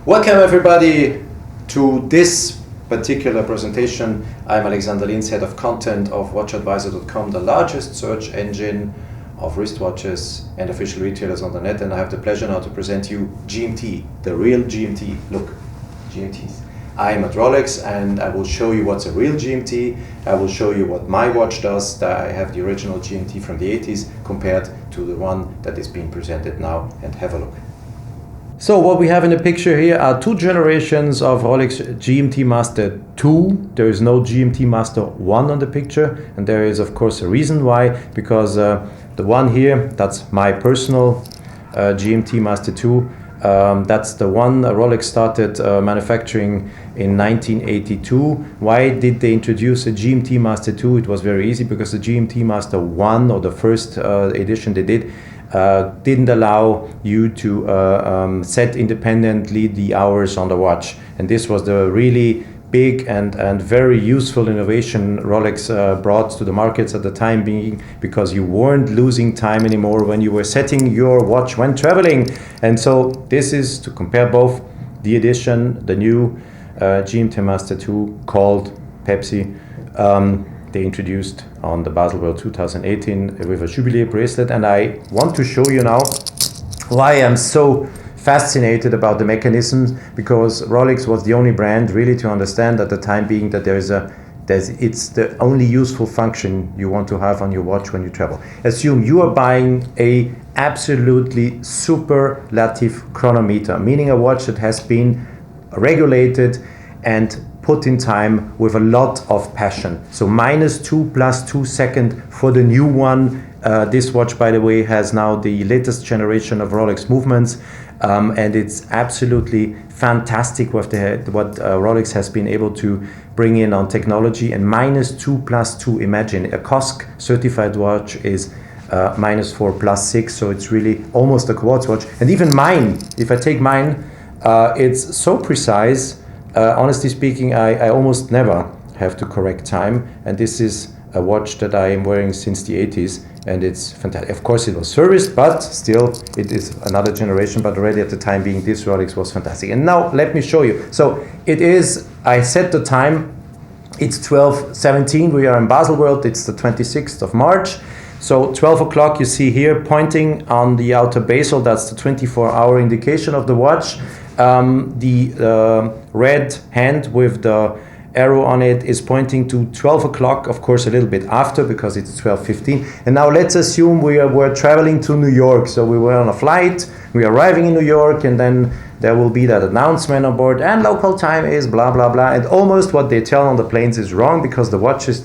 Welcome everybody to this particular presentation. I'm Alexander Linz, head of content of WatchAdvisor.com, the largest search engine of wristwatches and official retailers on the net, and I have the pleasure now to present you GMT, the real GMT. Look, GMTs. I'm at Rolex and I will show you what's a real GMT. I will show you what my watch does. I have the original GMT from the 80s compared to the one that is being presented now, and have a look. So what we have in the picture here are two generations of Rolex GMT-Master II. There is no GMT-Master I on the picture, and there is of course a reason why, because the one here, that's my personal GMT-Master II. That's the one Rolex started manufacturing in 1982. Why did they introduce a GMT-Master II? It was very easy, because the GMT-Master I, or the first edition they did, didn't allow you to set independently the hours on the watch. And this was the really big and very useful innovation Rolex brought to the markets at the time being, because you weren't losing time anymore when you were setting your watch when traveling. And so this is to compare both the edition, the new GMT-Master II called Pepsi. They introduced on the Baselworld 2018 with a Jubilee bracelet, and I want to show you now why I'm so fascinated about the mechanisms, because Rolex was the only brand really to understand at the time being that it's the only useful function you want to have on your watch when you travel. Assume you are buying a absolutely superlative chronometer, meaning a watch that has been regulated and put in time with a lot of passion. So -2 + 2 seconds for the new one. This watch, by the way, has now the latest generation of Rolex movements, and it's absolutely fantastic with what Rolex has been able to bring in on technology. And -2 + 2, imagine a COSC certified watch is -4 + 6, so it's really almost a quartz watch. And even mine, if I take mine, it's so precise. Honestly speaking, I almost never have to correct time, and this is a watch that I am wearing since the 80s, and it's fantastic. Of course it was serviced, but still it is another generation, but already at the time being this Rolex was fantastic. And now let me show you. So it is, I set the time, it's 12:17, we are in Baselworld, it's the 26th of March. So 12 o'clock you see here pointing on the outer bezel, that's the 24-hour indication of the watch. The red hand with the arrow on it is pointing to 12 o'clock, of course a little bit after, because it's 12:15. And now let's assume we were traveling to New York. So we were on a flight, we are arriving in New York, and then there will be that announcement on board, and local time is blah blah blah. And almost what they tell on the planes is wrong, because the watches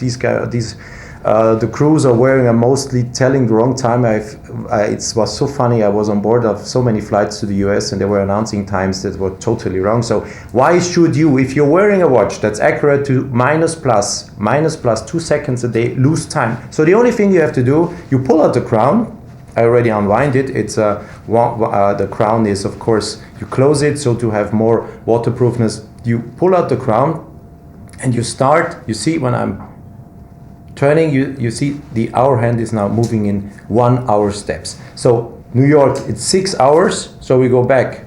the crews are wearing are mostly telling the wrong time. It was so funny. I was on board of so many flights to the US, and they were announcing times that were totally wrong. So why should you, if you're wearing a watch that's accurate to minus 2 seconds a day, lose time? So the only thing you have to do, you pull out the crown. I already unwind it. It's the crown is, of course, you close it, so to have more waterproofness, you pull out the crown and you start. You see when I'm turning, you see the hour hand is now moving in 1 hour steps. So New York, it's 6 hours, so we go back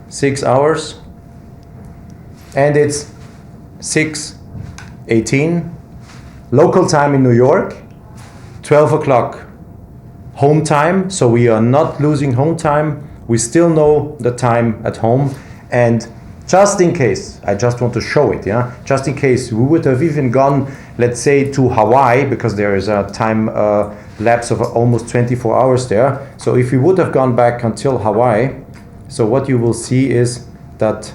6 hours, and it's 6:18 local time in New York, 12 o'clock home time, so we are not losing home time. We still know the time at home. And just in case, I just want to show it, yeah? Just in case, we would have even gone, let's say, to Hawaii, because there is a time lapse of almost 24 hours there. So if we would have gone back until Hawaii, so what you will see is that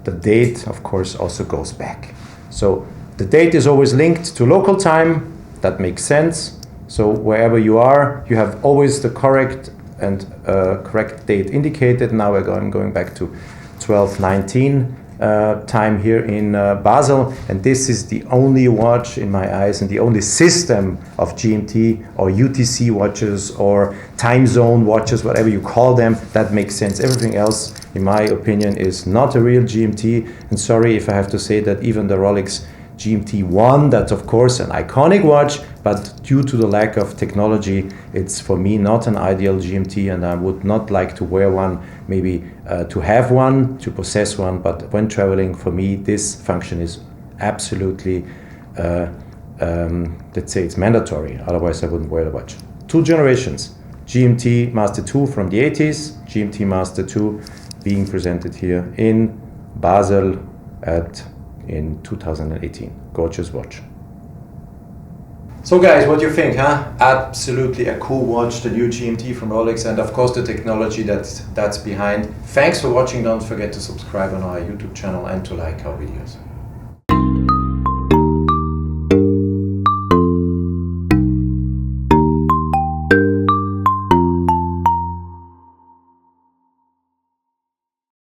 the date, of course, also goes back. So the date is always linked to local time. That makes sense. So wherever you are, you have always the correct date indicated. Now I'm going back to 12:19 time here in Basel, and this is the only watch in my eyes, and the only system of GMT or UTC watches or time zone watches, whatever you call them, that makes sense. Everything else, in my opinion, is not a real GMT. And sorry if I have to say that even the Rolex GMT-1, that's of course an iconic watch, but due to the lack of technology, it's for me not an ideal GMT, and I would not like to wear one maybe to have one, to possess one, but when traveling, for me, this function is absolutely, let's say it's mandatory, otherwise I wouldn't wear the watch. 2 generations, GMT-Master II from the 80s, GMT-Master II being presented here in Basel in 2018. Gorgeous watch. So guys, what do you think, huh? Absolutely a cool watch, the new GMT from Rolex, and of course the technology that's behind. Thanks for watching. Don't forget to subscribe on our YouTube channel and to like our videos.